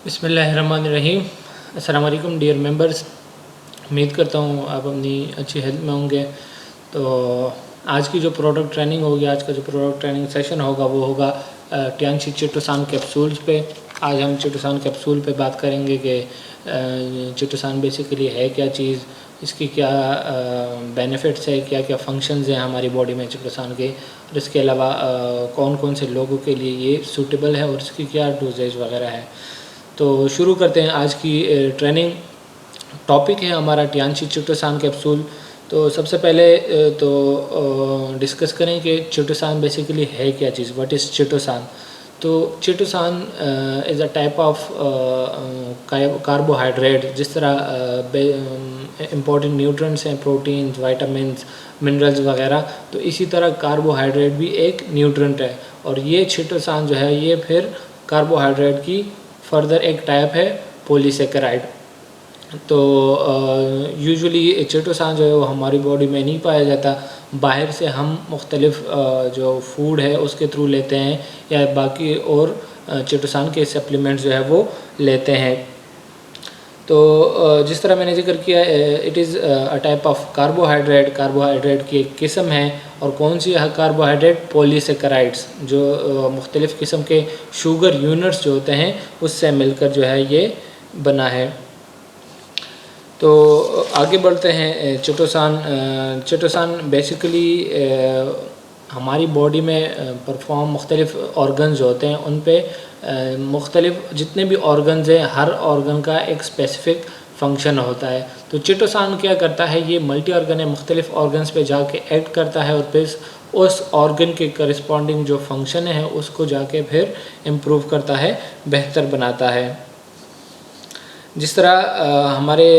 बिस्मिल्लाहिर्रहमानिर्रहीम। अस्सलाम वालेकुम डियर मेंबर्स। उम्मीद करता हूँ आप अपनी अच्छी हेल्थ में होंगे। तो आज की जो प्रोडक्ट ट्रेनिंग होगी, आज का जो प्रोडक्ट ट्रेनिंग सेशन होगा वो होगा टियांशी चिटोसान कैप्सूल्स पे। आज हम चिटोसान कैप्सूल पे बात करेंगे कि चिटोसान बेसिकली है क्या चीज़, इसकी क्या बेनिफिट्स है, क्या क्या फंक्शंस हैं हमारी बॉडी में चिटोसान के, और इसके अलावा कौन कौन से लोगों के लिए ये सूटेबल है और इसकी क्या डोजेज वगैरह है। तो शुरू करते हैं आज की ट्रेनिंग। टॉपिक है हमारा टियांशी चिटोसान कैप्सूल। तो सबसे पहले तो डिस्कस करें कि चिटोसान बेसिकली है क्या चीज़, व्हाट इज़ चिटोसान। तो chitosan is a type of carbohydrate. जिस तरह इम्पॉर्टेंट न्यूट्रिएंट्स हैं, प्रोटीन्स, विटामिन्स, मिनरल्स वगैरह, तो इसी तरह कार्बोहाइड्रेट भी एक न्यूट्रिएंट है। और ये चिटोसान जो है ये फिर कार्बोहाइड्रेट की फर्दर एक टाइप है पॉलीसेकेराइड। तो यूजुअली चिटोसान जो है वो हमारी बॉडी में नहीं पाया जाता, बाहर से हम मुख्तलिफ जो फूड है उसके थ्रू लेते हैं या बाकी और चिटोसान के सप्लीमेंट्स जो है वो लेते हैं। तो जिस तरह मैंने जिक्र किया, it is a type of carbohydrate. Carbohydrate की एक किस्म है। और कौन सी है कार्बोहाइड्रेट? पॉलीसेकेराइड्स, जो मुख्तलिफ़ किस्म के शुगर यूनिट्स जो होते हैं उससे मिलकर जो है ये बना है। तो आगे बढ़ते हैं। चिटोसान बेसिकली हमारी बॉडी में परफॉर्म मुख्तलिफ़ ऑर्गन्स जो होते हैं उन पे मुख्तलिफ़ जितने भी ऑर्गन्स हैं हर ऑर्गन का एक स्पेसिफ़िक फंक्शन होता है। तो चिटोसान क्या करता है, ये मल्टी ऑर्गन है, मुख्तलिफ़ ऑर्गन्स पे जाके एक्ट करता है और फिर उस ऑर्गन के करस्पॉन्डिंग जो फंक्शन है उसको जाके फिर इम्प्रूव करता है, बेहतर बनाता है। जिस तरह हमारे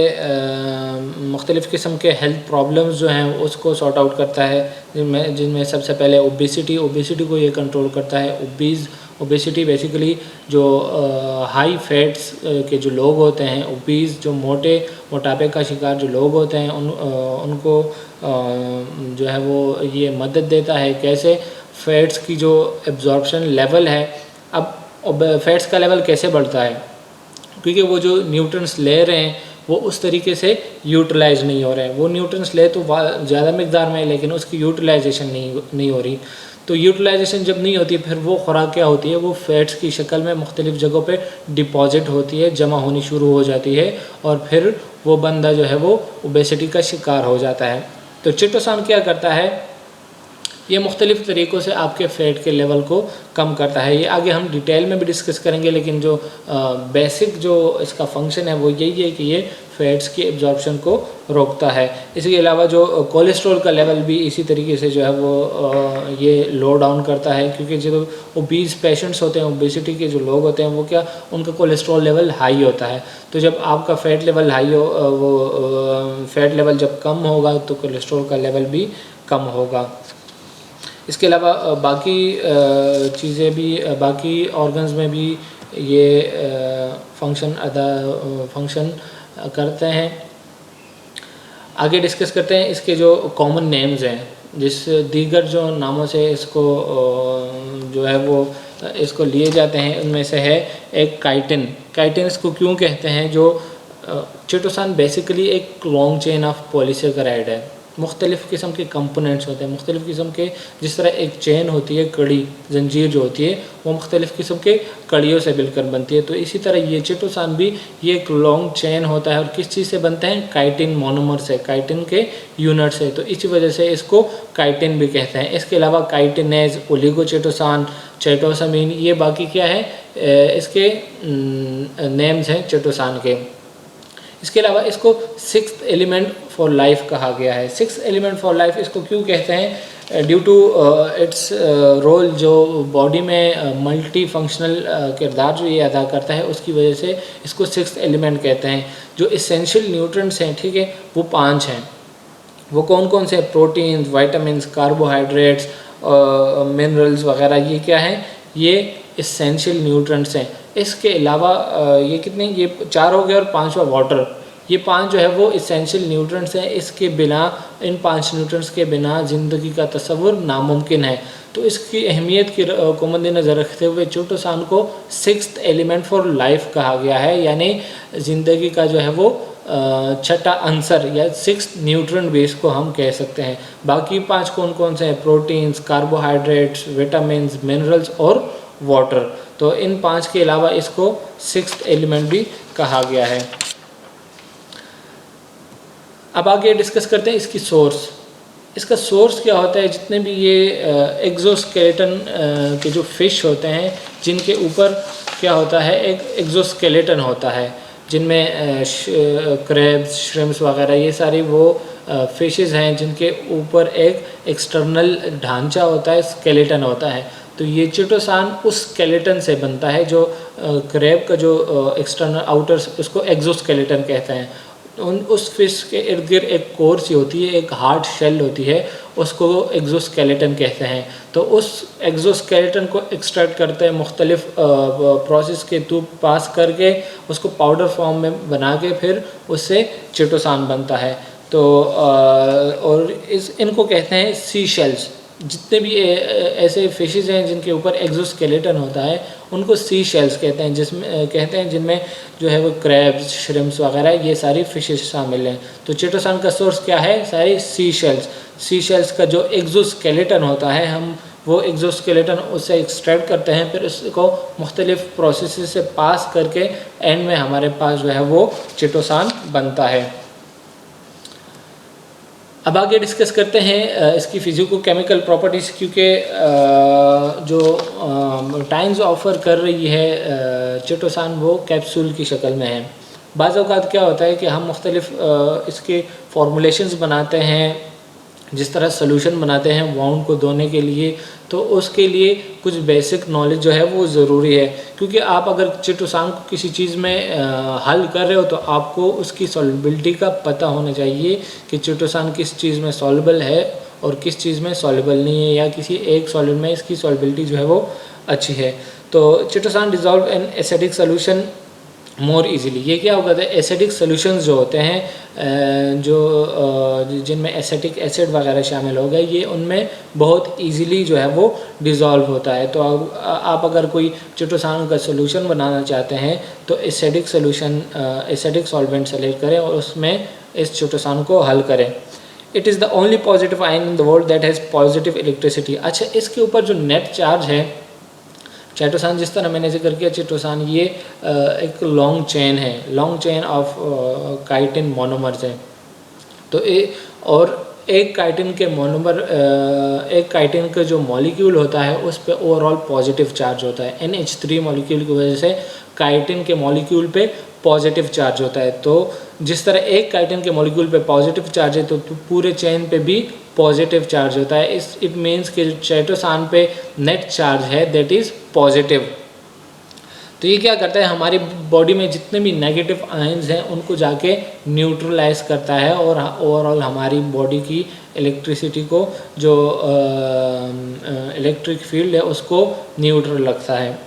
मुख्तलिफ़ किस्म के हेल्थ प्रॉब्लम्स जो हैं उसको सॉर्ट आउट करता है, जिनमें सबसे पहले ओबेसिटी को ये कंट्रोल करता है। ओबेसिटी बेसिकली जो हाई फैट्स के जो लोग होते हैं, ओबीज़ जो मोटापे का शिकार जो लोग होते हैं उनको जो है वो ये मदद देता है। कैसे? फ़ैट्स की जो एब्जॉर्प्शन लेवल है, अब फ़ैट्स का लेवल कैसे बढ़ता है, क्योंकि वो जो न्यूट्रिएंट्स ले रहे हैं वो उस तरीके से यूटिलाइज नहीं हो रहे हैं। वो न्यूट्रिएंट्स ले तो ज़्यादा मकदार में, लेकिन उसकी यूटिलाइजेशन नहीं हो रही। तो यूटिलाइजेशन जब नहीं होती फिर वो खुराक क्या होती है, वो फैट्स की शक्ल में मुख्तलिफ़ जगहों पे डिपॉजिट होती है, जमा होनी शुरू हो जाती है और फिर वो बंदा जो है वो ओबेसिटी का शिकार हो जाता है। तो चिटोसान क्या करता है, ये मुख्तलिफ़ तरीक़ों से आपके फ़ैट के लेवल को कम करता है। ये आगे हम डिटेल में भी डिस्कस करेंगे, लेकिन जो बेसिक जो इसका फंक्शन है वो यही है कि ये फ़ैट्स की एब्जॉर्प्शन को रोकता है। इसके अलावा जो कोलेस्ट्रॉल का लेवल भी इसी तरीके से जो है वो ये लो डाउन करता है, क्योंकि जो ओबीज़ पेशेंट्स होते हैं, ओबेसिटी के जो लोग होते हैं वो क्या, उनका कोलेस्ट्रॉल लेवल हाई होता है। तो जब आपका फ़ैट लेवल हाई हो, वो फ़ैट लेवल जब कम होगा तो कोलेस्ट्रॉल का लेवल भी कम होगा। इसके अलावा बाकी चीज़ें भी, बाकी ऑर्गन्स में भी ये फंक्शन करते हैं। आगे डिस्कस करते हैं इसके जो कॉमन नेम्स हैं, जिस दीगर जो नामों से इसको जो है वो इसको लिए जाते हैं, उनमें से है एक काइटिन इसको क्यों कहते हैं। जो चिटोसान बेसिकली एक लॉन्ग चेन ऑफ पॉलीसेकेराइड है। मुख्तलिफ़ किस्म के कंपोनेंट्स होते हैं, मुख्तलिफ़ किस्म के, जिस तरह एक चेन होती है, कड़ी जंजीर जो होती है वो मुख्तलिफ़ किस्म के कड़ियों से मिलकर बनती है। तो इसी तरह ये चिटोसान भी ये एक लॉन्ग चेन होता है। और किस चीज़ से बनते हैं? काइटिन मोनोमर से, काइटिन के यूनिट से। तो इसी वजह से इसको काइटिन भी कहते हैं। इसके अलावा काइटिनेज, ओलिगोचिटोसान, चैटोसामिन, ये बाकी क्या है इसके नेम्स हैं चिटोसान के। इसके अलावा इसको सिक्स्थ एलिमेंट फॉर लाइफ कहा गया है। सिक्स्थ एलिमेंट फॉर लाइफ इसको क्यों कहते हैं? ड्यू टू इट्स रोल, जो बॉडी में मल्टी फंक्शनल किरदार जो ये अदा करता है, उसकी वजह से इसको सिक्स्थ एलिमेंट कहते हैं। जो इसेंशियल न्यूट्रिएंट्स हैं, ठीक है, वो 5 हैं। वो कौन कौन से? प्रोटीन्स, विटामिन्स, कार्बोहाइड्रेट्स, मिनरल्स वगैरह, ये क्या हैं? ये इसेंशियल न्यूट्रिएंट्स हैं। इसके अलावा ये कितने? ये 4 हो गए और 5वां वाटर। ये 5 जो है वो इसेंशियल न्यूट्रिएंट्स हैं। इसके बिना, इन 5 न्यूट्रिएंट्स के बिना ज़िंदगी का तसव्वुर नामुमकिन है। तो इसकी अहमियत को मद्देनज़र रखते हुए चिटोसान को 6th एलिमेंट फॉर लाइफ कहा गया है, यानी ज़िंदगी का जो है वो छठा अंसर या 6th न्यूट्रिएंट बेस को हम कह सकते हैं। बाकी 5 कौन कौन से हैं? प्रोटीन्स, कार्बोहाइड्रेट्स, विटामिन्स, मिनरल्स और वाटर। तो इन 5 के अलावा इसको 6th एलिमेंट भी कहा गया है। अब आगे डिस्कस करते हैं इसकी सोर्स। इसका सोर्स क्या होता है? जितने भी ये एक्सोस्केलेटन के जो फिश होते हैं, जिनके ऊपर क्या होता है, एक एक्सोस्केलेटन होता है, जिनमें क्रैब्स, श्रिम्प्स वगैरह ये सारी वो फिशेस हैं जिनके ऊपर एक एक्सटर्नल ढांचा होता है, स्केलेटन होता है। तो ये चिटोसान उस स्केलेटन से बनता है। जो क्रैब का जो एक्सटर्नल आउटर, उसको एक्सोस्केलेटन कहते हैं। उस फिश के इर्द गिर्द एक कोर सी होती है, एक हार्ड शेल होती है, उसको एक्सोस्केलेटन कहते हैं। तो उस एक्सोस्केलेटन को एक्सट्रैक्ट करते हैं मुख्तलिफ प्रोसेस के थ्रू पास करके, उसको पाउडर फॉर्म में बना के फिर उससे चिटोसान बनता है। तो और इनको कहते हैं सी शेल्स। जितने भी ऐसे फिशेस हैं जिनके ऊपर एक्सोस्केलेटन होता है, उनको सी शेल्स कहते हैं, जिनमें जो है वो क्रैब्स, श्रिम्प्स वगैरह ये सारी फिशेस शामिल हैं। तो चिटोसान का सोर्स क्या है? सारी सी शेल्स। सी शेल्स का जो एक्सोस्केलेटन होता है, हम वो एक्सोस्केलेटन उससे एक्सट्रैक्ट करते हैं, फिर उसको मुख्तलिफ प्रोसेस से पास करके एंड में हमारे पास जो है वो चिटोसान बनता है। अब आगे डिस्कस करते हैं इसकी फिजिको केमिकल प्रॉपर्टीज़, क्योंकि जो टाइम्स ऑफ़र कर रही है चिटोसान वो कैप्सूल की शक्ल में है। बाज़ औक़ात क्या होता है कि हम मुख्तलिफ इसके फॉर्मुलेशंस बनाते हैं, जिस तरह सॉल्यूशन बनाते हैं वाउंड को धोने के लिए, तो उसके लिए कुछ बेसिक नॉलेज जो है वो ज़रूरी है। क्योंकि आप अगर चिटोसान को किसी चीज़ में हल कर रहे हो तो आपको उसकी सॉल्युबिलिटी का पता होना चाहिए कि चिटोसान किस चीज़ में सॉल्युबल है और किस चीज़ में सॉल्युबल नहीं है, या किसी एक सॉल्यूट में इसकी सॉल्युबिलिटी जो है वो अच्छी है। तो chitosan dissolve in acidic solution more easily. ये क्या होता है? एसिडिक सॉल्यूशंस जो होते हैं, जिनमें एसिटिक एसिड वगैरह शामिल हो गए, ये उनमें बहुत इजीली जो है वो डिज़ोल्व होता है। तो आप अगर कोई चिटोसान का सॉल्यूशन बनाना चाहते हैं तो एसिडिक सॉल्वेंट सेलेक्ट करें और उसमें इस चिटोसान को हल करें। It is the only positive ion in the world that has positive electricity. अच्छा, इसके ऊपर जो नेट चार्ज है चिटोसान, जिस तरह मैंने जिक्र किया, चिटोसान ये एक लॉन्ग चेन है, long chain of chitin monomers है। तो और एक काइटिन का जो मॉलिक्यूल होता है उस पे ओवरऑल पॉजिटिव चार्ज होता है। NH3 मॉलिक्यूल की वजह से काइटिन के मॉलिक्यूल पे पॉजिटिव चार्ज होता है। तो जिस तरह एक काइटिन के मॉलिक्यूल पे पॉजिटिव चार्ज है तो पूरे चेन पे भी पॉजिटिव चार्ज होता है। इट मीन्स कि चिटोसान पे नेट चार्ज है दैट इज़ पॉजिटिव। तो ये क्या करता है? हमारी बॉडी में जितने भी नेगेटिव आयंस हैं उनको जाके न्यूट्रलाइज करता है और ओवरऑल हमारी बॉडी की इलेक्ट्रिसिटी को, जो इलेक्ट्रिक फील्ड है, उसको न्यूट्रल रखता है।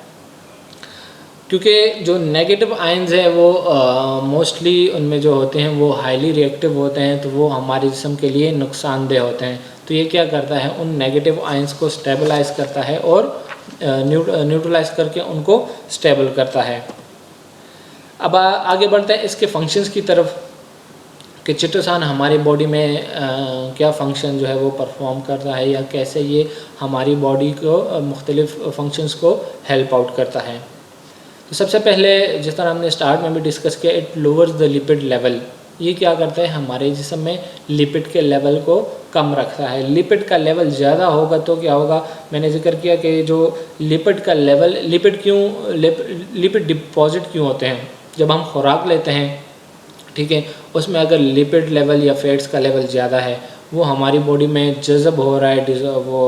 क्योंकि जो नेगेटिव आयंस है वो मोस्टली उनमें जो होते हैं वो हाईली रिएक्टिव होते हैं, तो वो हमारे जिस्म के लिए नुकसानदेह होते हैं। तो ये क्या करता है? उन नेगेटिव आयंस को स्टेबलाइज करता है और न्यूट्रलाइज करके उनको स्टेबल करता है। अब आगे बढ़ते हैं इसके फंक्शंस की तरफ कि चिटोसान हमारी बॉडी में क्या फ़ंक्शन जो है वो परफॉर्म करता है, या कैसे ये हमारी बॉडी को मुख्तलिफ फंक्शंस को हेल्प आउट करता है। तो सबसे पहले, जिस तरह हमने स्टार्ट में भी डिस्कस किया, it lowers the lipid level. ये क्या करता है? हमारे जिस्म में लिपिड के लेवल को कम रखता है। लिपिड का लेवल ज़्यादा होगा तो क्या होगा? मैंने जिक्र किया कि जो लिपिड का लेवल, लिपिड डिपॉजिट क्यों होते हैं? जब हम खुराक लेते हैं, ठीक है, उसमें अगर लिपिड लेवल या फैट्स का लेवल ज़्यादा है, वो हमारी बॉडी में जज़ब हो रहा है, वो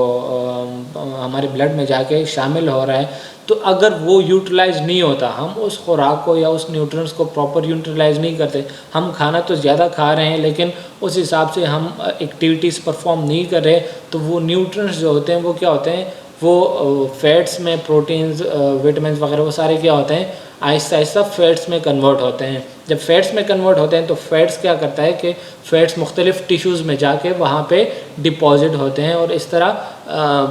हमारे ब्लड में जाके शामिल हो रहा है, तो अगर वो यूटिलाइज नहीं होता, हम उस खुराक को या उस न्यूट्रिएंट्स को प्रॉपर यूटिलाइज नहीं करते, हम खाना तो ज़्यादा खा रहे हैं लेकिन उस हिसाब से हम एक्टिविटीज़ परफॉर्म नहीं कर रहे, तो वो न्यूट्रिएंट्स जो होते हैं वो क्या होते हैं? वो फैट्स में प्रोटीन्स, विटामिन्स वगैरह वो सारे क्या होते हैं? आहिस्ता आहिस्ता फैट्स में कन्वर्ट होते हैं। जब फैट्स में कन्वर्ट होते हैं तो फैट्स क्या करता है कि फैट्स मुख्तलिफ़ टिश्यूज़ में जाके वहाँ पे डिपॉजिट होते हैं और इस तरह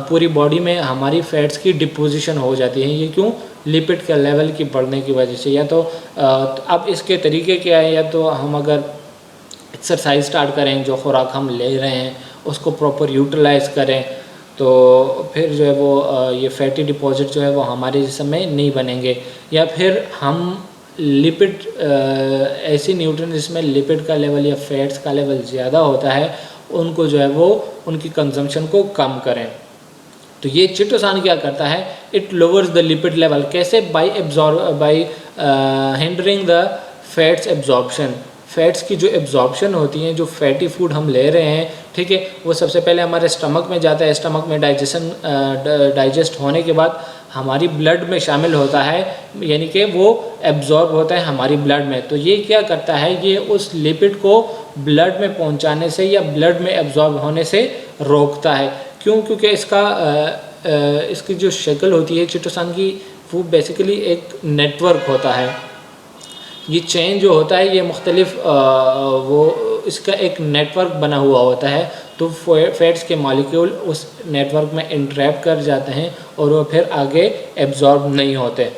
पूरी बॉडी में हमारी फ़ैट्स की डिपोजिशन हो जाती है। ये क्यों? लिपिड के लेवल की बढ़ने की वजह से। या तो अब इसके तरीके क्या है, या तो हम अगर एक्सरसाइज स्टार्ट करें, जो खुराक हम ले रहे हैं उसको प्रॉपर यूटिलाइज़ करें, तो फिर जो है वो ये फैटी डिपॉजिट जो है वो हमारे जिस्म में नहीं बनेंगे। या फिर हम लिपिड ऐसी न्यूट्रिएंट जिसमें लिपिड का लेवल या फैट्स का लेवल ज़्यादा होता है, उनको जो है वो उनकी कंजम्पशन को कम करें। तो ये चिटोसान क्या करता है? It lowers the lipid level. कैसे? By hindering the fats absorption. Fats की जो एब्जॉर्प्शन होती हैं, जो फैटी फूड हम ले रहे हैं, ठीक है, वो सबसे पहले हमारे स्टमक में जाता है। स्टमक में डाइजेस्ट होने के बाद हमारी ब्लड में शामिल होता है, यानी कि वो एब्जॉर्ब होता है हमारी ब्लड में। तो ये क्या करता है? ये उस लिपिड को ब्लड में पहुंचाने से या ब्लड में एब्जॉर्ब होने से रोकता है। क्यों? क्योंकि इसकी जो शक्ल होती है चिटोसान की, वो बेसिकली एक नेटवर्क होता है। ये चेन जो होता है ये मुख्तलिफ वो इसका एक नेटवर्क बना हुआ होता है। तो फैट्स के मॉलिक्यूल उस नेटवर्क में इंट्रैप कर जाते हैं और वो फिर आगे एब्जॉर्ब नहीं होते।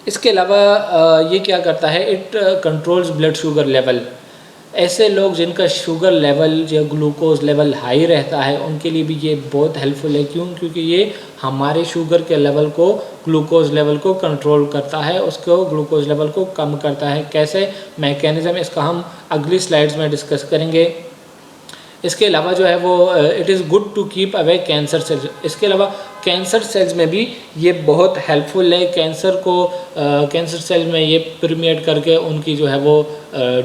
इसके अलावा ये क्या करता है? It controls blood sugar level. ऐसे लोग जिनका शुगर लेवल या ग्लूकोज लेवल हाई रहता है, उनके लिए भी ये बहुत हेल्पफुल है। क्यों? क्योंकि ये हमारे शुगर के लेवल को, ग्लूकोज लेवल को कंट्रोल करता है, उसको ग्लूकोज लेवल को कम करता है। कैसे? मैकेनिज़्म इसका हम अगली स्लाइड्स में डिस्कस करेंगे। इसके अलावा जो है वो it is good to keep away cancer cells. इसके अलावा कैंसर सेल्स में भी ये बहुत हेल्पफुल है। कैंसर सेल्स में ये परमेट करके उनकी जो है वो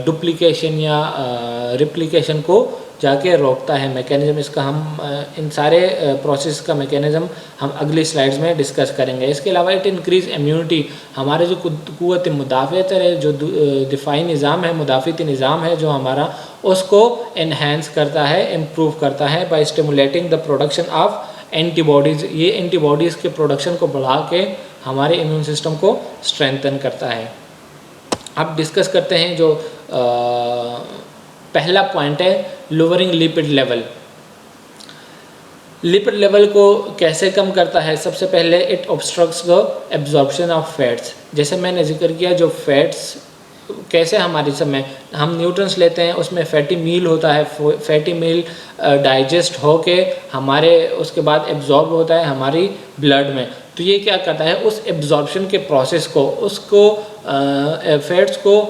डुप्लीकेशन या रिप्लिकेशन को जाके रोकता है। मैकेनिज़्म इसका हम इन सारे प्रोसेस का मैकेनिज़्म हम अगली स्लाइड्स में डिस्कस करेंगे। इसके अलावा इट इंक्रीज़ इम्यूनिटी। हमारे जो क़ुव्वत मुदाफ़अत है, जो दिफ़ाई निज़ाम है, मुदाफ़ती निज़ाम है जो हमारा, उसको इन्हेंस करता है, इम्प्रूव करता है by stimulating the production of antibodies. ये एंटीबॉडीज़ के प्रोडक्शन को बढ़ा के हमारे इम्यून सिस्टम को स्ट्रेंथन करता है। अब डिस्कस करते हैं जो पहला पॉइंट है, lowering lipid level. Lipid level को कैसे कम करता है? सबसे पहले it obstructs the absorption of fats. जैसे मैंने जिक्र किया, जो फैट्स कैसे हमारे समय हम न्यूट्रिएंट्स लेते हैं, उसमें फैटी मील होता है। फैटी मील डाइजेस्ट होके हमारे उसके बाद एब्जॉर्ब होता है हमारी ब्लड में। तो ये क्या करता है? उस एब्जॉर्प्शन के प्रोसेस को, उसको फैट्स को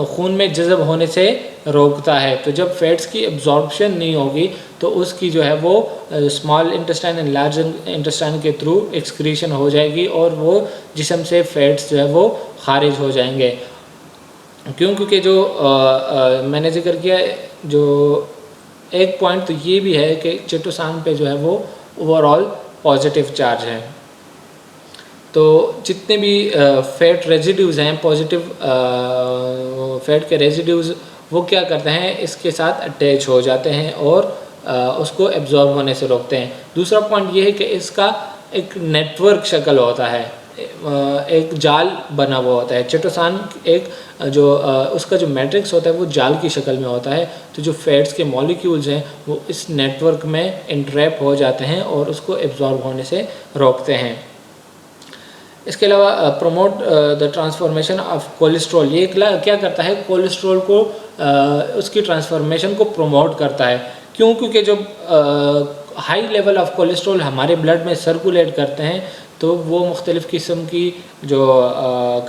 खून में जज़ब होने से रोकता है। तो जब फैट्स की एब्जॉर्प्शन नहीं होगी तो उसकी जो है वो small intestine and large intestine के थ्रू एक्सक्रीशन हो जाएगी और वो जिस्म से फैट्स जो है वो खारिज हो जाएंगे। क्यों? क्योंकि जो मैंने जिक्र किया, जो एक पॉइंट तो ये भी है कि चिटोसान पे जो है वो ओवरऑल पॉजिटिव चार्ज है। तो जितने भी फैट रेजिड्यूज़ हैं, पॉजिटिव फैट के रेजिड्यूज़, वो क्या करते हैं? इसके साथ अटैच हो जाते हैं और उसको एब्जॉर्ब होने से रोकते हैं। दूसरा पॉइंट ये है कि इसका एक नेटवर्क शक्ल होता है, एक जाल बना हुआ होता है। चिटोसान एक जो उसका जो मैट्रिक्स होता है वो जाल की शक्ल में होता है। तो जो फैट्स के मॉलिक्यूल्स हैं वो इस नेटवर्क में इंट्रैप हो जाते हैं और उसको एब्जॉर्ब होने से रोकते हैं। इसके अलावा promote the transformation of cholesterol. ये क्या करता है? कोलेस्ट्रॉल को उसकी ट्रांसफॉर्मेशन को प्रमोट करता है। क्यों? क्योंकि जब हाई लेवल ऑफ कोलेस्ट्रॉल हमारे ब्लड में सर्कुलेट करते हैं तो वो मुख्तलिफ़ किस्म की जो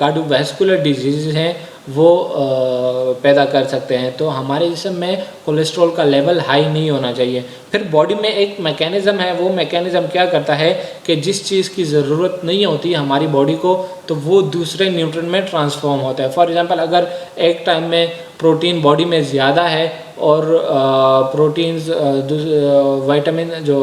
कार्डियोवैस्कुलर डिजीज़ हैं वो पैदा कर सकते हैं। तो हमारे जिस्म में कोलेस्ट्रॉल का लेवल हाई नहीं होना चाहिए। फिर बॉडी में एक मैकेनिज़्म है, वो मैकेनिज़्म क्या करता है कि जिस चीज़ की ज़रूरत नहीं होती हमारी बॉडी को, तो वो दूसरे न्यूट्रिएंट में ट्रांसफॉर्म होता है। फॉर एग्ज़ाम्पल, अगर एक टाइम में प्रोटीन बॉडी में ज़्यादा है और प्रोटीन्स विटामिन जो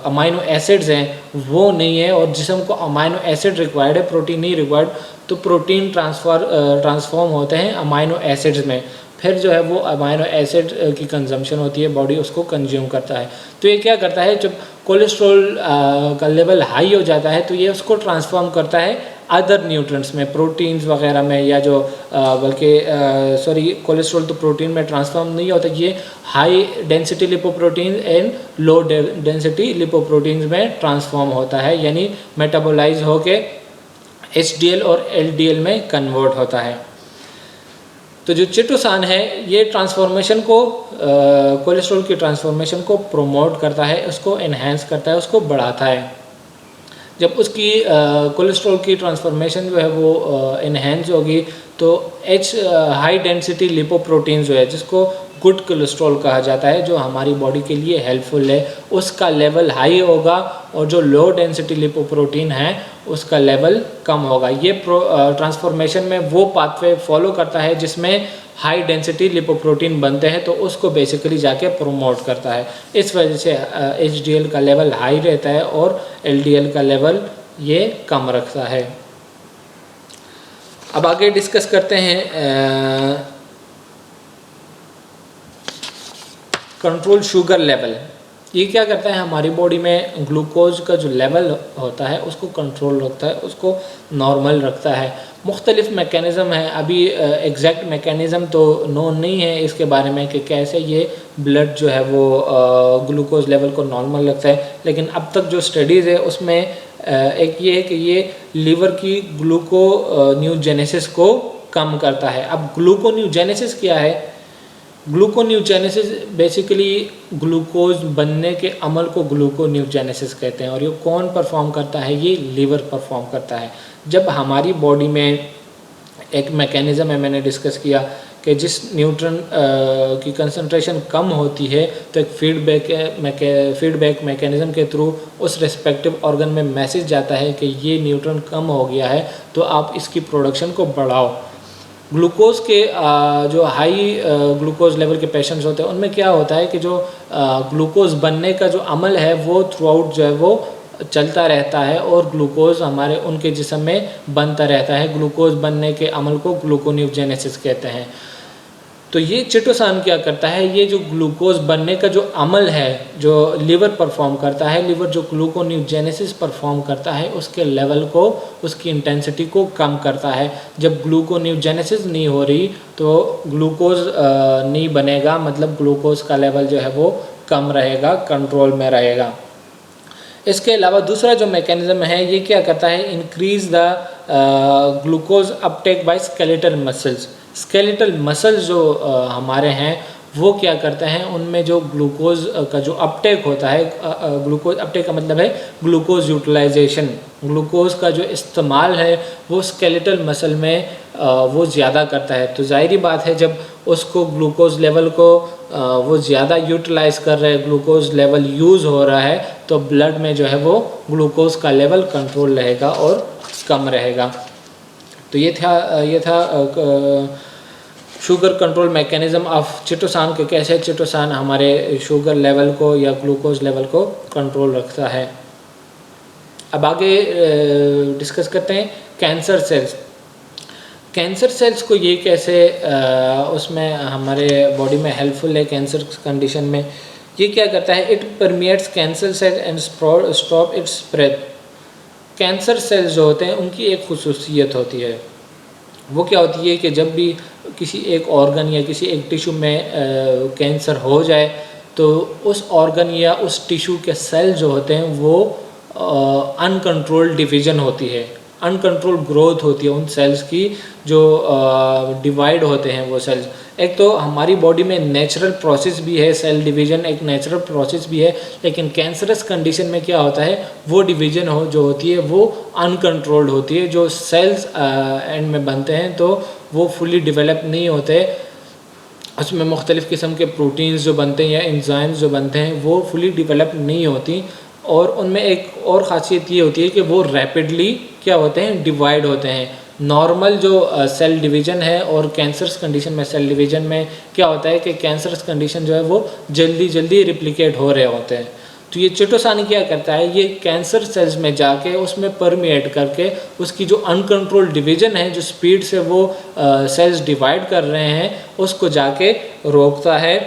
अमाइनो एसिड्स हैं वो नहीं है और जिस्म को अमाइनो एसिड रिक्वायर्ड है, प्रोटीन नहीं रिक्वायर्ड, तो प्रोटीन ट्रांसफॉर्म होते हैं अमाइनो एसिड्स में। फिर जो है वो अमाइनो एसिड की कंजम्पशन होती है, बॉडी उसको कंज्यूम करता है। तो ये क्या करता है? जब कोलेस्ट्रॉल का लेवल हाई हो जाता है तो ये उसको ट्रांसफॉर्म करता है अदर न्यूट्रिएंट्स में, प्रोटीन्स वगैरह में, या जो कोलेस्ट्रॉल तो प्रोटीन में ट्रांसफॉर्म नहीं होता, ये high density lipoprotein and low density lipoproteins में ट्रांसफॉर्म होता है, यानी मेटाबोलाइज होके HDL और LDL में कन्वर्ट होता है। तो जो चिटोसान है ये ट्रांसफॉर्मेशन को, कोलेस्ट्रॉल की ट्रांसफॉर्मेशन को प्रोमोट करता है, उसको एनहेंस करता है, उसको बढ़ाता है। जब उसकी कोलेस्ट्रॉल की ट्रांसफॉर्मेशन जो है वो एनहेंस होगी तो हाई डेंसिटी लिपोप्रोटीन जो है, जिसको गुड कोलेस्ट्रॉल कहा जाता है, जो हमारी बॉडी के लिए हेल्पफुल है, उसका लेवल हाई होगा, और जो लो डेंसिटी लिपोप्रोटीन है उसका लेवल कम होगा। ये ट्रांसफॉर्मेशन में वो पाथवे फॉलो करता है जिसमें हाई डेंसिटी लिपोप्रोटीन बनते हैं, तो उसको बेसिकली जाके प्रोमोट करता है। इस वजह से HDL का लेवल हाई रहता है और LDL का लेवल ये कम रखता है। अब आगे डिस्कस करते हैं कंट्रोल शुगर लेवल। ये क्या करता है, हमारी बॉडी में ग्लूकोज का जो लेवल होता है उसको कंट्रोल रखता है, उसको नॉर्मल रखता है। मुख्तलिफ मैकेनिज़्म है, अभी एग्जैक्ट मैकेनिज़्म तो नोन नहीं है इसके बारे में कि कैसे ये ब्लड जो है वो ग्लूकोज लेवल को नॉर्मल रखता है, लेकिन अब तक जो स्टडीज़ है उसमें एक ये है कि ये लीवर की ग्लूकोन्यूजेनेसिस को कम करता है। अब ग्लूकोन्यूजेनेसिस क्या है? ग्लूकोन्यूजेनेसिस बेसिकली ग्लूकोज बनने के अमल को ग्लूकोन्यूजेनेसिस कहते हैं, और ये कौन परफॉर्म करता है? ये लीवर परफॉर्म करता है। जब हमारी बॉडी में एक मैकेनिज़्म है, मैंने डिस्कस किया कि जिस न्यूट्रन की कंसंट्रेशन कम होती है तो एक फीडबैक मैकेनिज़्म के थ्रू उस रिस्पेक्टिव ऑर्गन में मैसेज जाता है कि ये न्यूट्रन कम हो गया है, तो आप इसकी प्रोडक्शन को बढ़ाओ। ग्लूकोज के जो हाई ग्लूकोज लेवल के पेशेंट्स होते हैं उनमें क्या होता है कि जो ग्लूकोज बनने का जो अमल है वो थ्रू आउट जो है वो चलता रहता है, और ग्लूकोज हमारे उनके जिस्म में बनता रहता है। ग्लूकोज बनने के अमल को ग्लूकोन्यूजेनेसिस कहते हैं। तो ये चिटोसान क्या करता है, ये जो ग्लूकोज बनने का जो अमल है जो लीवर परफॉर्म करता है, लीवर जो ग्लूकोन्यूजेनेसिस परफॉर्म करता है उसके लेवल को, उसकी इंटेंसिटी को कम करता है। जब ग्लूकोन्यूजेनेसिस नहीं हो रही तो ग्लूकोज नहीं बनेगा, मतलब ग्लूकोज का लेवल जो है वो कम रहेगा, कंट्रोल में रहेगा। इसके अलावा दूसरा जो मैकेनिज़्म है ये क्या करता है, increase the glucose uptake by skeletal muscles. Skeletal muscles जो हमारे हैं वो क्या करते हैं, उनमें जो ग्लूकोज का जो अपटेक होता है, ग्लूकोज अपटेक का मतलब है ग्लूकोज यूटिलाइजेशन, ग्लूकोज का जो इस्तेमाल है वो स्केलेटल मसल में वो ज़्यादा करता है। तो ज़ाहिरी बात है जब उसको ग्लूकोज लेवल को वो ज़्यादा यूटिलाइज़ कर रहे हैं, ग्लूकोज लेवल यूज़ हो रहा है, तो ब्लड में जो है वो ग्लूकोज का लेवल कंट्रोल रहेगा और कम रहेगा। तो ये था शुगर कंट्रोल मैकेनिज़्म ऑफ चिटोसान के कैसे चिटोसान हमारे शुगर लेवल को या ग्लूकोज लेवल को कंट्रोल रखता है। अब आगे डिस्कस करते हैं कैंसर सेल्स। कैंसर सेल्स को ये कैसे उसमें हमारे बॉडी में हेल्पफुल है कैंसर कंडीशन में। ये क्या करता है, it permeates cancer cell and stop its spread. Cancer cells जो होते हैं उनकी एक खुसूसियत होती है, वो क्या होती है कि जब भी किसी एक ऑर्गन या किसी एक टिश्यू में कैंसर हो जाए तो उस ऑर्गन या उस टिश्यू के सेल जो होते हैं वो अनकंट्रोल्ड डिवीज़न होती है, अनकंट्रोल ग्रोथ होती है उन सेल्स की, जो डिवाइड होते हैं वो सेल्स। एक तो हमारी बॉडी में नेचुरल प्रोसेस भी है, सेल डिवीज़न एक नेचुरल प्रोसेस भी है, लेकिन कैंसरस कंडीशन में क्या होता है, वो डिवीज़न जो होती है वो अनकंट्रोल्ड होती है। जो सेल्स एंड में बनते हैं तो वो फुली डेवलप नहीं होते, उसमें मुख्तलिफ़ किस्म के प्रोटीन्स जो बनते हैं या एंजाइम्स जो बनते हैं वो फुली डेवलप नहीं होती, और उनमें एक और ख़ासियत ये होती है कि वो रैपिडली क्या होते हैं, डिवाइड होते हैं। नॉर्मल जो सेल डिवीज़न है और कैंसरस कंडीशन में सेल डिवीज़न में क्या होता है कि कैंसरस कंडीशन जो है वो जल्दी जल्दी रिप्लिकेट हो रहे होते हैं। तो ये चिटोसान क्या करता है, ये कैंसर सेल्स में जाके उसमें परमिएट करके उसकी जो अनकंट्रोल्ड डिवीज़न है, जो स्पीड से वो सेल्स डिवाइड कर रहे हैं, उसको जाके रोकता है।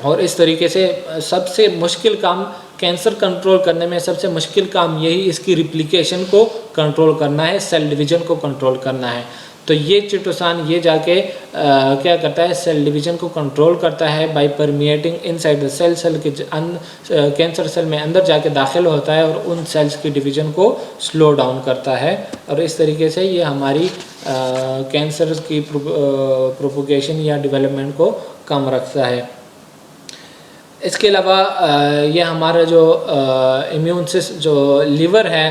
और इस तरीके से सबसे मुश्किल काम कैंसर कंट्रोल करने में सबसे मुश्किल काम यही इसकी रिप्लिकेशन को कंट्रोल करना है, सेल डिवीज़न को कंट्रोल करना है। तो ये चिटोसान ये जाके क्या करता है, सेल डिवीज़न को कंट्रोल करता है by permeating inside the cell. Cell के कैंसर सेल में अंदर जाके दाखिल होता है और उन सेल्स की डिवीज़न को स्लो डाउन करता है, और इस तरीके से ये हमारी कैंसर की प्रोपोगेशन या डेवलपमेंट को कम रखता है। इसके अलावा ये हमारा जो इम्यून सिस्टम जो लिवर है,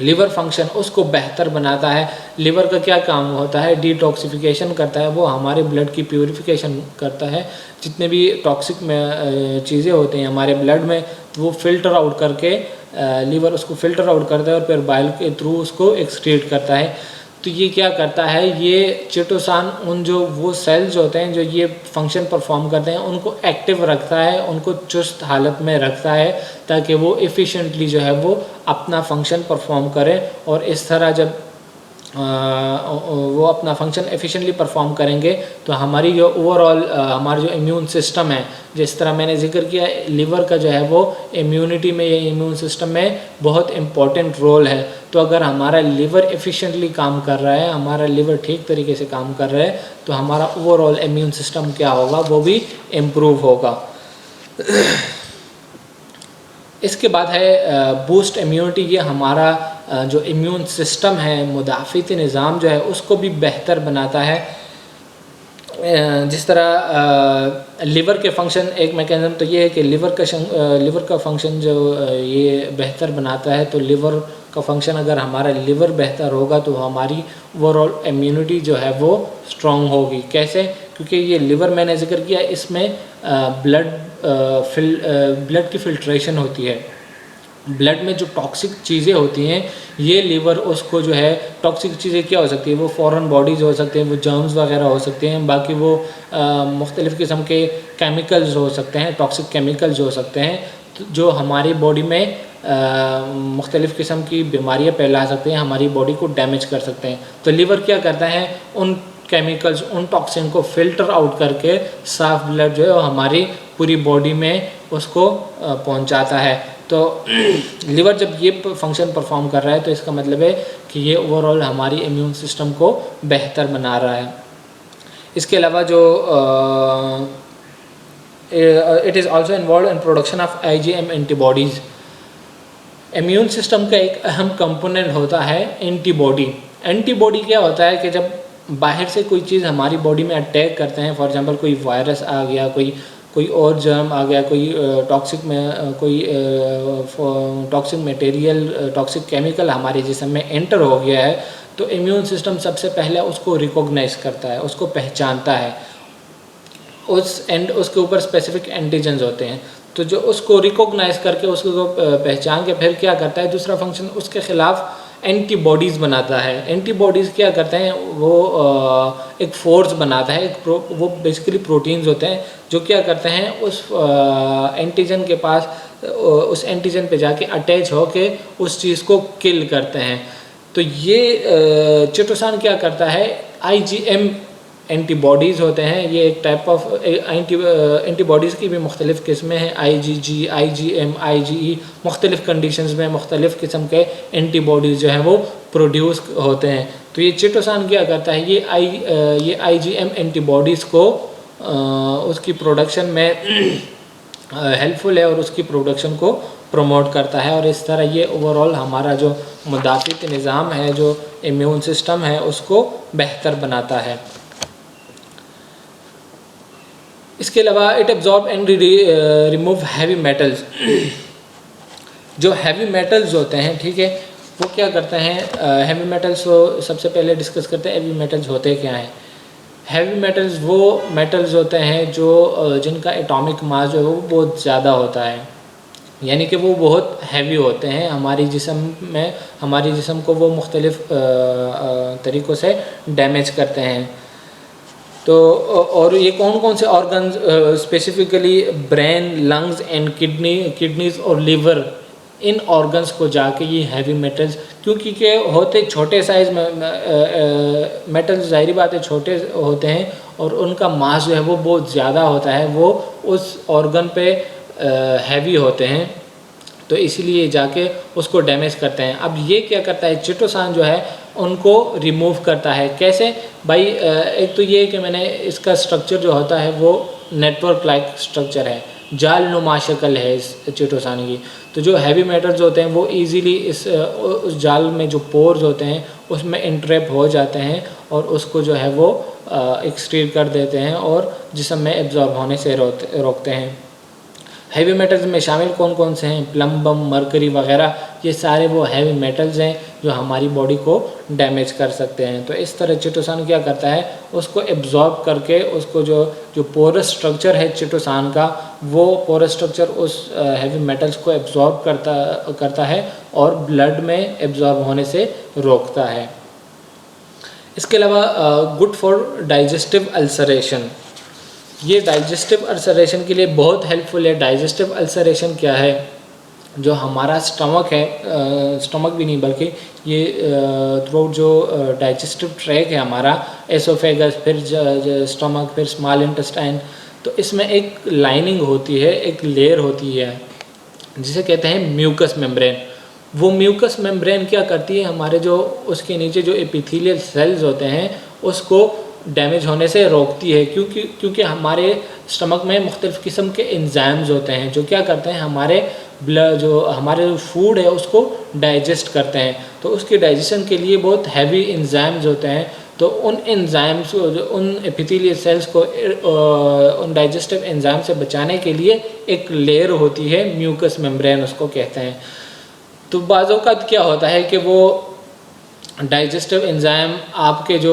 लिवर फंक्शन उसको बेहतर बनाता है। लिवर का क्या काम होता है, डिटॉक्सिफिकेशन करता है, वो हमारे ब्लड की प्यूरिफिकेशन करता है। जितने भी टॉक्सिक में चीज़ें होती हैं हमारे ब्लड में, तो वो फ़िल्टर आउट करके लिवर उसको फ़िल्टर आउट करता है और फिर बाइल के थ्रू उसको एक्सक्रीट करता है। तो ये क्या करता है, ये चिटोसान उन जो वो सेल्स होते हैं जो ये फंक्शन परफॉर्म करते हैं उनको एक्टिव रखता है, उनको चुस्त हालत में रखता है, ताकि वो एफिशिएंटली जो है वो अपना फंक्शन परफॉर्म करें। और इस तरह जब वो अपना फंक्शन एफिशिएंटली परफॉर्म करेंगे तो हमारी जो ओवरऑल हमारा जो इम्यून सिस्टम है, जिस तरह मैंने जिक्र किया, लिवर का जो है वो इम्यूनिटी में या इम्यून सिस्टम में बहुत इम्पॉर्टेंट रोल है। तो अगर हमारा लिवर एफिशिएंटली काम कर रहा है, हमारा लिवर ठीक तरीके से काम कर रहा है, तो हमारा ओवरऑल इम्यून सिस्टम क्या होगा, वो भी इम्प्रूव होगा। इसके बाद है बूस्ट इम्यूनिटी। ये हमारा जो इम्यून सिस्टम है, मुदाफ़िती निज़ाम जो है उसको भी बेहतर बनाता है। जिस तरह लिवर के फंक्शन, एक मैकेनिज़्म तो ये है कि लिवर का फंक्शन जो ये बेहतर बनाता है। तो लिवर का फंक्शन, अगर हमारा लिवर बेहतर होगा तो हमारी ओवरऑल इम्यूनिटी जो है वो स्ट्रॉन्ग होगी। कैसे? क्योंकि ये लिवर मैंने जिक्र किया, इसमें ब्लड की फिल्ट्रेशन होती है। ब्लड में जो टॉक्सिक चीज़ें होती हैं, ये लिवर उसको जो है, टॉक्सिक चीज़ें क्या हो सकती है, वो फॉरेन बॉडीज़ हो सकते हैं, वो जर्म्स वगैरह हो सकते हैं, बाकी वो मुख्तलिफ़ किस्म के केमिकल्स हो सकते हैं, टॉक्सिक केमिकल्स हो सकते हैं, जो हमारी बॉडी में मुख्तलिफ़ किस्म की बीमारियाँ फैला सकते हैं, हमारी बॉडी को डैमेज कर सकते हैं। तो लिवर क्या करता है, उन केमिकल्स, उन टॉक्सिन को फ़िल्टर आउट करके साफ़ ब्लड जो है हमारी पूरी बॉडी में उसको पहुंचाता है। तो लिवर जब ये फंक्शन परफॉर्म कर रहा है तो इसका मतलब है कि ये ओवरऑल हमारी इम्यून सिस्टम को बेहतर बना रहा है। इसके अलावा जो it is also involve in production of IgM antibodies. Immune system का एक अहम कंपोनेंट होता है एंटीबॉडी। एंटीबॉडी क्या होता है कि जब बाहर से कोई चीज़ हमारी बॉडी में अटैक करते हैं, फॉर एग्जांपल कोई वायरस आ गया, कोई और जर्म आ गया, कोई टॉक्सिक मटेरियल, टॉक्सिक केमिकल हमारे जिस्म में एंटर हो गया है, तो इम्यून सिस्टम सबसे पहले उसको रिकॉग्नाइज करता है, उसको पहचानता है। उसके ऊपर स्पेसिफिक एंटीजन्स होते हैं, तो जो उसको रिकॉग्नाइज करके उसको पहचान के फिर क्या करता है, दूसरा फंक्शन उसके ख़िलाफ़ एंटीबॉडीज़ बनाता है। एंटीबॉडीज़ क्या करते हैं, वो एक फोर्स बनाता है, वो बेसिकली प्रोटीन्स होते हैं जो क्या करते हैं, उस एंटीजन के पास, उस एंटीजन पे जाके अटैच होके उस चीज़ को किल करते हैं। तो ये चिटोसान क्या करता है, IgM एंटीबॉडीज़ होते हैं, ये एक टाइप ऑफ एंटीबॉडीज़ की भी मुख्तलिफ़ किस्में हैं, IgG, IgM, IgE, मुख्तलिफ़ कंडीशंस में मुख्तलिफ़ किस्म के एंटीबॉडीज़ जो हैं वो प्रोड्यूस होते हैं। तो ये चिटोसान क्या करता है, ये IgM एंटीबॉडीज़ को उसकी प्रोडक्शन में हेल्पफुल है और उसकी प्रोडक्शन को प्रमोट करता है, और इस तरह ये ओवरऑल हमारा जो मुदाफ़िती निज़ाम है, जो इम्यून सिस्टम है, उसको बेहतर बनाता है। इसके अलावा it absorb and remove heavy metals. जो हैवी मेटल्स होते हैं, ठीक है, वो क्या करते हैं, हैवी मेटल्स को सबसे पहले डिस्कस करते हैं। हैवी मेटल्स होते क्या हैं? हैवी मेटल्स वो मेटल्स होते हैं जो जिनका एटॉमिक मास जो है वो बहुत ज़्यादा होता है, यानी कि वो बहुत हैवी होते हैं, हमारी जिस्म को वो मुख्तलिफ़ तरीक़ों से डैमेज करते हैं। तो और ये कौन कौन से organs, specifically brain, lungs and kidneys और लिवर, इन ऑर्गन्स को जाके ये हैवी मेटल्स, क्योंकि के होते छोटे साइज़ में मेटल्स, ज़ाहिर बात है छोटे होते हैं और उनका मास जो है वो बहुत ज़्यादा होता है, वो उस ऑर्गन पे हैवी होते हैं, तो इसीलिए जाके उसको डैमेज करते हैं। अब ये क्या करता है, चिटोसान जो है उनको रिमूव करता है। कैसे भाई, एक तो ये कि मैंने इसका स्ट्रक्चर जो होता है वो नेटवर्क लाइक स्ट्रक्चर है, जाल नुमा शक्ल है इस चिटोसान की। तो जो हैवी मेटल्स होते हैं वो इजीली उस जाल में जो पोर्स होते हैं उसमें इंट्रैप हो जाते हैं और उसको जो है वो एक्सट्रीट कर देते हैं और जिस्म में एब्जॉर्ब होने से रोकते हैं। हैवी मेटल्स में शामिल कौन कौन से हैं, प्लम्बम, मरकरी वगैरह, ये सारे वो हैवी मेटल्स हैं जो हमारी बॉडी को डैमेज कर सकते हैं। तो इस तरह चिटोसान क्या करता है, उसको एब्जॉर्ब करके उसको जो पोरस स्ट्रक्चर है चिटोसान का, वो पोरस स्ट्रक्चर उस हैवी मेटल्स को एब्जॉर्ब करता है और ब्लड में एब्जॉर्ब होने से रोकता है। इसके अलावा गुड फॉर डाइजेस्टिव अल्सरेशन, ये डाइजेस्टिव अल्सरेशन के लिए बहुत हेल्पफुल है। डाइजेस्टिव अल्सरेशन क्या है, जो हमारा स्टमक है, स्टमक भी नहीं बल्कि ये थ्रू जो डाइजेस्टिव ट्रैक है हमारा, एसोफेगस, फिर स्टमक, फिर स्मॉल इंटेस्टाइन, तो इसमें एक लाइनिंग होती है, एक लेयर होती है जिसे कहते हैं म्यूकस मेम्ब्रेन। वो म्यूकस मेम्ब्रेन क्या करती है, हमारे जो उसके नीचे जो एपिथेलियल सेल्स होते हैं उसको डैमेज होने से रोकती है। क्योंकि हमारे स्टमक में मुख्तलिफ़ किस्म के एंजाइम्स होते हैं जो क्या करते हैं, हमारे हमारे जो फूड है उसको डाइजेस्ट करते हैं। तो उसके डाइजेशन के लिए बहुत हैवी एंजाइम्स होते हैं। तो उन एंजाइम्स, उन एपिथेलियल सेल्स को उन डाइजेस्टिव एंजाइम से बचाने के लिए एक लेयर होती है, म्यूकस मेम्ब्रेन उसको कहते हैं। तो बाज़ औक़ात क्या होता है कि वो डाइजेस्टिव एंजाइम आपके जो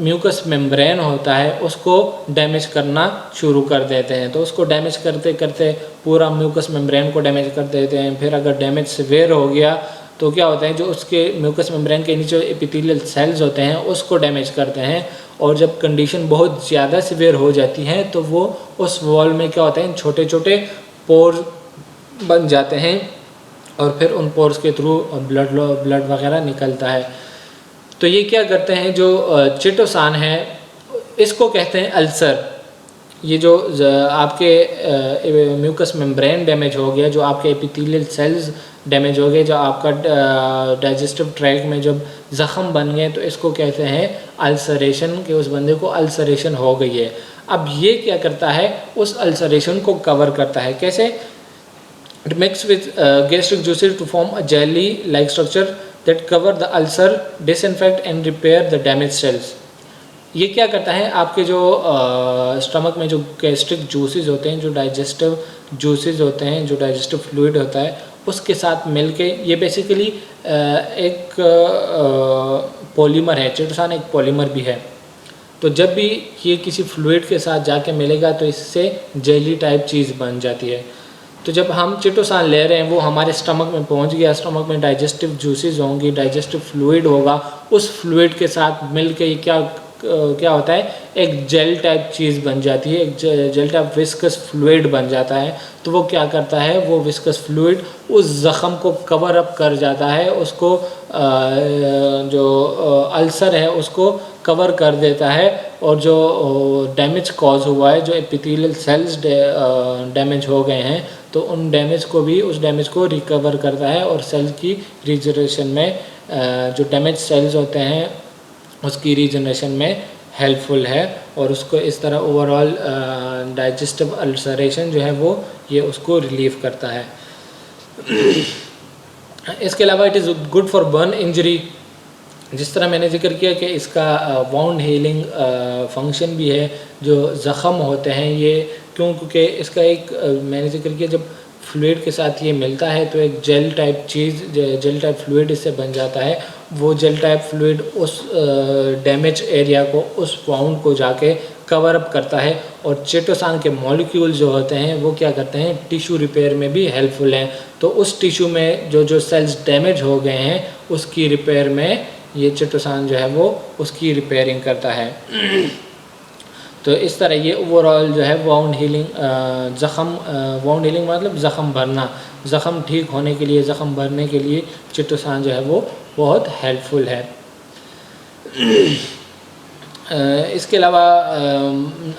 म्यूकस मेम्ब्रेन होता है उसको डैमेज करना शुरू कर देते हैं। तो उसको डैमेज करते करते पूरा म्यूकस मेम्ब्रेन को डैमेज कर देते हैं। फिर अगर डैमेज सीवियर हो गया तो क्या होता है, जो उसके म्यूकस मेम्ब्रेन के नीचे एपिथेलियल सेल्स होते हैं उसको डैमेज करते हैं। और जब कंडीशन बहुत ज़्यादा सीवियर हो जाती है तो वो उस वॉल में क्या होता है, छोटे छोटे पोर बन जाते हैं और फिर उन पोर्स के थ्रू ब्लड वगैरह निकलता है। तो ये क्या करते हैं, जो चिटोसान है इसको कहते हैं अल्सर। ये जो आपके म्यूकस मेम्ब्रेन डैमेज हो गया, जो आपके एपिथेलियल सेल्स डैमेज हो गए, जो आपका डाइजेस्टिव ट्रैक में जब ज़ख़म बन गए, तो इसको कहते हैं अल्सरेशन, कि उस बंदे को अल्सरेशन हो गई है। अब ये क्या करता है, उस अल्सरेशन को कवर करता है। कैसे, mixed with gastric juices to form a jelly-like structure that cover the ulcer, disinfect and repair the damaged cells। ये क्या करता है, आपके जो स्टमक में जो गैस्ट्रिक जूसेस होते हैं, जो डाइजेस्टिव जूसेस होते हैं, जो डाइजेस्टिव फ्लूइड होता है, उसके साथ मिलके ये बेसिकली एक पॉलीमर है। चिटोसान एक पॉलीमर भी है। तो जब भी ये किसी फ्लूइड के साथ जाके मिलेगा तो इससे जेली टाइप चीज़ बन जाती है। तो जब हम चिटोसान ले रहे हैं वो हमारे स्टमक में पहुंच गया, स्टमक में डाइजेस्टिव जूसेस होंगी, डाइजेस्टिव फ्लूइड होगा, उस फ्लूइड के साथ मिलके क्या होता है, एक जेल टाइप चीज़ बन जाती है, एक जेल टाइप विस्कस फ्लूइड बन जाता है। तो वो क्या करता है, वो विस्कस फ्लूइड उस ज़ख़म को कवर अप कर जाता है, उसको जो अल्सर है उसको कवर कर देता है, और जो डैमेज कॉज हुआ है, जो एपिथेलियल सेल्स डैमेज हो गए हैं, तो उन डैमेज को भी, उस डैमेज को रिकवर करता है और सेल की रीजनरेशन में, जो डैमेज सेल्स होते हैं उसकी रीजनरेशन में हेल्पफुल है। और उसको इस तरह ओवरऑल डाइजेस्टिव अल्सरेशन जो है वो ये उसको रिलीव करता है। इसके अलावा it is good for burn injury. जिस तरह मैंने जिक्र किया कि इसका वाउंड हीलिंग फंक्शन भी है। जो ज़ख़म होते हैं ये क्योंकि इसका एक मैंने जिक्र किया, जब फ्लूइड के साथ ये मिलता है तो एक जेल टाइप चीज़, जेल टाइप फ्लूइड इससे बन जाता है। वो जेल टाइप फ्लूइड उस डैमेज एरिया को, उस वाउंड को जाके कवर अप करता है। और चिटोसान के मॉलिक्यूल जो होते हैं वो क्या करते हैं, टिश्यू रिपेयर में भी हेल्पफुल हैं। तो उस टिश्यू में जो सेल्स डैमेज हो गए हैं उसकी रिपेयर में ये चिटोसान जो है वो उसकी रिपेयरिंग करता है। तो इस तरह ये ओवरऑल जो है वाउंड हीलिंग, वाउंड हीलिंग मतलब ज़ख़म भरना, ज़ख़म ठीक होने के लिए, ज़ख़म भरने के लिए चिटोसान जो है वो बहुत हेल्पफुल है। इसके अलावा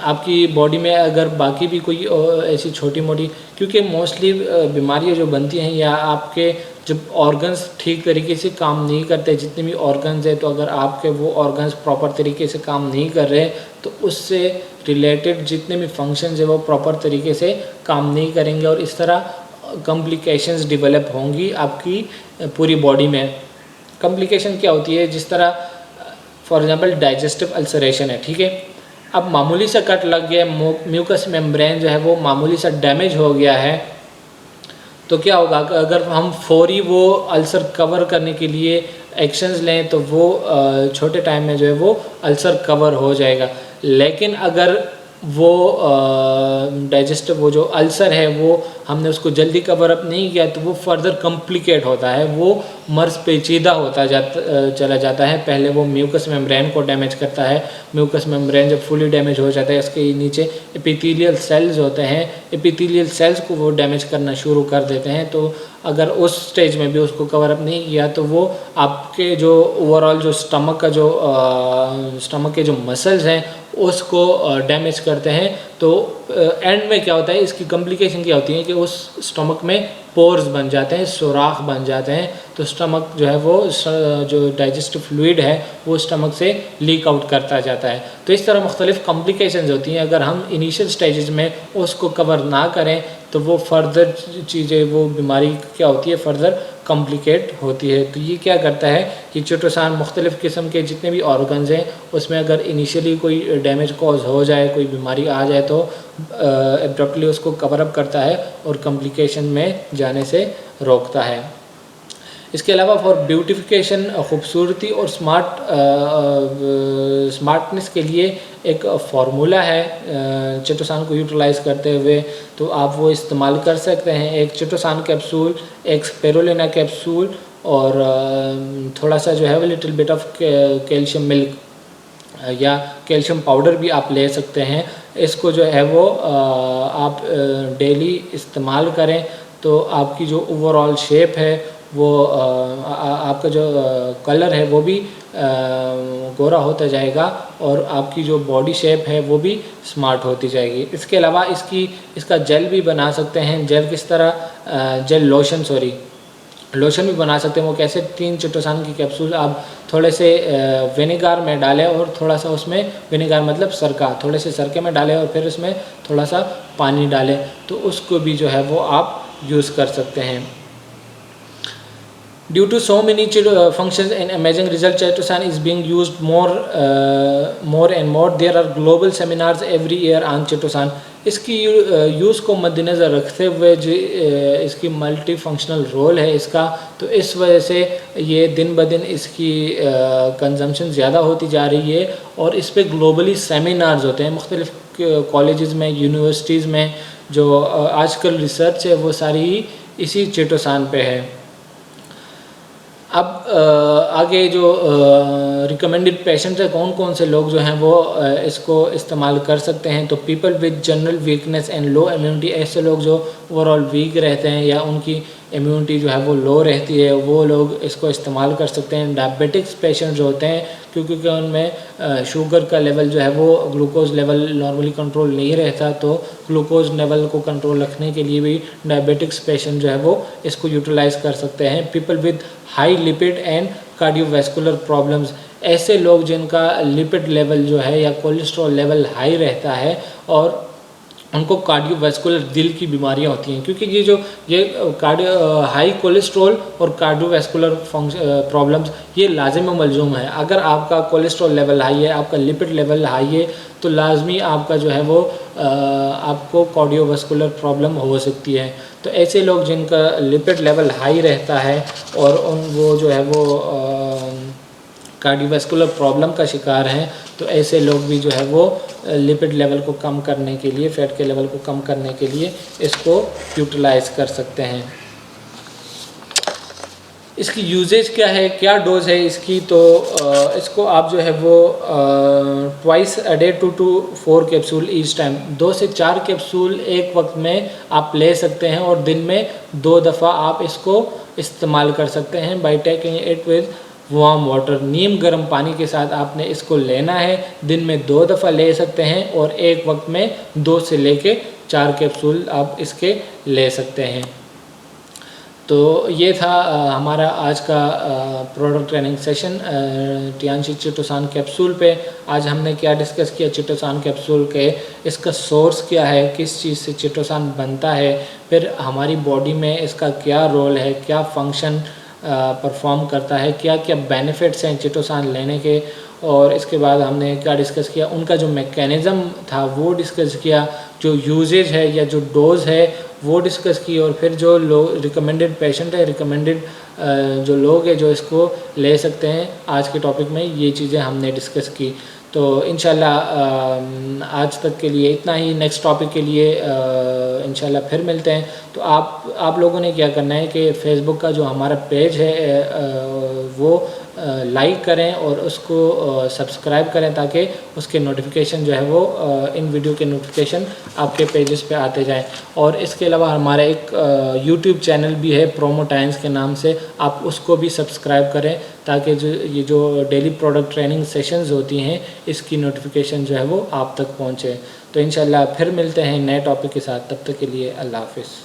आपकी बॉडी में अगर बाकी भी कोई ऐसी छोटी मोटी, क्योंकि मोस्टली बीमारियां जो बनती हैं या आपके जब ऑर्गन्स ठीक तरीके से काम नहीं करते, जितने भी ऑर्गन्स हैं, तो अगर आपके वो ऑर्गन्स प्रॉपर तरीके से काम नहीं कर रहे तो उससे रिलेटेड जितने भी फंक्शंस हैं वो प्रॉपर तरीके से काम नहीं करेंगे और इस तरह कॉम्प्लिकेशंस डेवलप होंगी आपकी पूरी बॉडी में। कॉम्प्लिकेशन क्या होती है, जिस तरह फॉर एग्जांपल डाइजेस्टिव अल्सरेशन है, ठीक है। अब मामूली सा कट लग गया, म्यूकस मेम्ब्रेन जो है वो मामूली सा डैमेज हो गया है, तो क्या होगा अगर हम फौरी वो अल्सर कवर करने के लिए एक्शंस लें तो वो छोटे टाइम में जो है वो अल्सर कवर हो जाएगा। लेकिन अगर वो डाइजेस्टिव वो जो अल्सर है वो हमने उसको जल्दी कवर अप नहीं किया तो वो फर्दर कॉम्प्लिकेट होता है, वो मर्ज पेचीदा होता चला जाता है। पहले वो म्यूकस मेम्ब्रेन को डैमेज करता है, म्यूकस मेम्ब्रेन जब फुली डैमेज हो जाता है इसके नीचे एपिथेलियल सेल्स होते हैं, एपिथेलियल सेल्स को वो डैमेज करना शुरू कर देते हैं। तो अगर उस स्टेज में भी उसको कवर अप नहीं किया तो वो आपके जो ओवरऑल जो स्टमक के जो मसल्स हैं उसको डैमेज करते हैं। तो एंड में क्या होता है, इसकी कॉम्प्लिकेशन क्या होती है कि उस स्टमक में पोर्स बन जाते हैं, सुराख बन जाते हैं, तो स्टमक जो है वो जो डाइजेस्टिव फ्लूइड है वो स्टमक से लीक आउट करता जाता है। तो इस तरह मुख्तलिफ कॉम्प्लिकेशंस होती हैं। अगर हम इनिशियल स्टेजेस में उसको कवर ना करें तो वो फर्दर चीज़ें, वो बीमारी क्या होती है फर्दर कॉम्प्लिकेट होती है। तो ये क्या करता है कि चिटोसान मुख्तलिफ़ किस्म के जितने भी ऑर्गन्स हैं उसमें अगर इनिशियली कोई डैमेज कॉज हो जाए, कोई बीमारी आ जाए तो एब्रप्टली उसको कवर अप करता है और कॉम्प्लिकेशन में जाने से रोकता है। इसके अलावा फॉर ब्यूटिफिकेशन, खूबसूरती और स्मार्टनेस के लिए एक फार्मूला है चिटोसान को यूटिलाइज़ करते हुए, तो आप वो इस्तेमाल कर सकते हैं। एक चिटोसान कैप्सूल, एक स्पिरुलिना कैप्सूल और थोड़ा सा जो है वो little bit of calcium milk या कैल्शियम पाउडर भी आप ले सकते हैं। इसको जो है वो आप डेली इस्तेमाल करें तो आपकी जो ओवरऑल शेप है वो आपका जो कलर है वो भी गोरा होता जाएगा और आपकी जो बॉडी शेप है वो भी स्मार्ट होती जाएगी। इसके अलावा इसका जेल भी बना सकते हैं। जेल किस तरह, जेल लोशन भी बना सकते हैं। वो कैसे, 3 चिटोसान की कैप्सूल आप थोड़े से विनेगर में डालें और थोड़ा सा उसमें, विनेगर मतलब सरका, थोड़े से सरके में डालें और फिर उसमें थोड़ा सा पानी डालें, तो उसको भी जो है वो आप यूज़ कर सकते हैं। Due to so many functions and amazing results, chitosan is being used more and more. There are global seminars every year on chitosan. इसकी यूज़ को मद्देनज़र रखते हुए जो इसकी मल्टी फंक्शनल रोल है इसका, तो इस वजह से ये दिन ब दिन इसकी कंजम्पशन ज़्यादा होती जा रही है और इस पे ग्लोबली सेमिनार्स होते हैं मुख्तलिफ़ कॉलेजेस में, यूनिवर्सिटीज़ में। जो आजकल रिसर्च है वो सारी इसी चिटोसान पे है। अब आगे जो रिकमेंडेड पेशेंट्स है, कौन कौन से लोग जो हैं वो इसको इस्तेमाल कर सकते हैं, तो people with general weakness and low immunity, ऐसे लोग जो ओवरऑल वीक रहते हैं या उनकी इम्यूनिटी जो है वो लो रहती है, वो लोग इसको इस्तेमाल कर सकते हैं। डायबिटिक्स पेशेंट जो होते हैं क्योंकि उनमें शुगर का लेवल जो है वो, ग्लूकोज लेवल नॉर्मली कंट्रोल नहीं रहता, तो ग्लूकोज लेवल को कंट्रोल रखने के लिए भी डायबिटिक्स पेशेंट जो है वो इसको यूटिलाइज़ कर सकते हैं। People with high lipid and cardiovascular problems, ऐसे लोग जिनका लिपिड लेवल जो है या कोलेस्ट्रॉल लेवल हाई रहता है और उनको कार्डियोवैस्कुलर दिल की बीमारियां होती हैं, क्योंकि ये हाई कोलेस्ट्रॉल और कार्डियोवैस्कुलर प्रॉब्लम्स ये लाजिम मलजूम है। अगर आपका कोलेस्ट्रॉल लेवल हाई है, आपका लिपिड लेवल हाई है, तो लाजमी आपका जो है वो आपको कार्डियोवैस्कुलर प्रॉब्लम हो सकती है। तो ऐसे लोग जिनका लिपिड लेवल हाई रहता है और वो जो है वो कार्डियोवैस्कुलर प्रॉब्लम का शिकार हैं, तो ऐसे लोग भी जो है वो लिपिड लेवल को कम करने के लिए, फैट के लेवल को कम करने के लिए इसको यूटिलाइज़ कर सकते हैं। इसकी यूजेज क्या है, क्या डोज है इसकी, तो इसको आप जो है वो twice a day 2 to 4 capsule each time, 2 से 4 कैप्सूल एक वक्त में आप ले सकते हैं और दिन में 2 दफ़ा आप इसको इस्तेमाल कर सकते हैं। By taking it with warm water, नीम गर्म पानी के साथ आपने इसको लेना है। दिन में 2 दफ़ा ले सकते हैं और एक वक्त में 2 से लेके 4 कैप्सूल आप इसके ले सकते हैं। तो ये था हमारा आज का प्रोडक्ट ट्रेनिंग सेशन टियानशी चिटोसान कैप्सूल पे। आज हमने क्या डिस्कस किया, चिटोसान कैप्सूल के इसका सोर्स क्या है, किस चीज़ से चिटोसान बनता है, फिर हमारी बॉडी में इसका क्या रोल है, क्या फंक्शन परफॉर्म करता है, क्या क्या बेनिफिट्स हैं चिटोसान लेने के, और इसके बाद हमने क्या डिस्कस किया, उनका जो मैकेनिज़्म था वो डिस्कस किया, जो यूजेज है या जो डोज़ है वो डिस्कस की, और फिर जो लोग रिकमेंडेड पेशेंट है, रिकमेंडेड जो लोग हैं जो इसको ले सकते हैं, आज के टॉपिक में ये चीज़ें हमने डिस्कस की। तो इंशाल्लाह आज तक के लिए इतना ही। नेक्स्ट टॉपिक के लिए इंशाल्लाह फिर मिलते हैं। तो आप लोगों ने क्या करना है कि फेसबुक का जो हमारा पेज है वो लाइक करें और उसको सब्सक्राइब करें, ताकि उसके नोटिफिकेशन जो है वो इन वीडियो के नोटिफिकेशन आपके पेजेस पे आते जाएं। और इसके अलावा हमारा एक यूट्यूब चैनल भी है प्रोमो टाइम्स के नाम से, आप उसको भी सब्सक्राइब करें, ताकि ये जो डेली प्रोडक्ट ट्रेनिंग सेशंस होती हैं इसकी नोटिफिकेशन जो है वो आप तक पहुँचे। तो इंशाल्लाह फिर मिलते हैं नए टॉपिक के साथ, तब तक के लिए अल्लाह हाफ़िज़।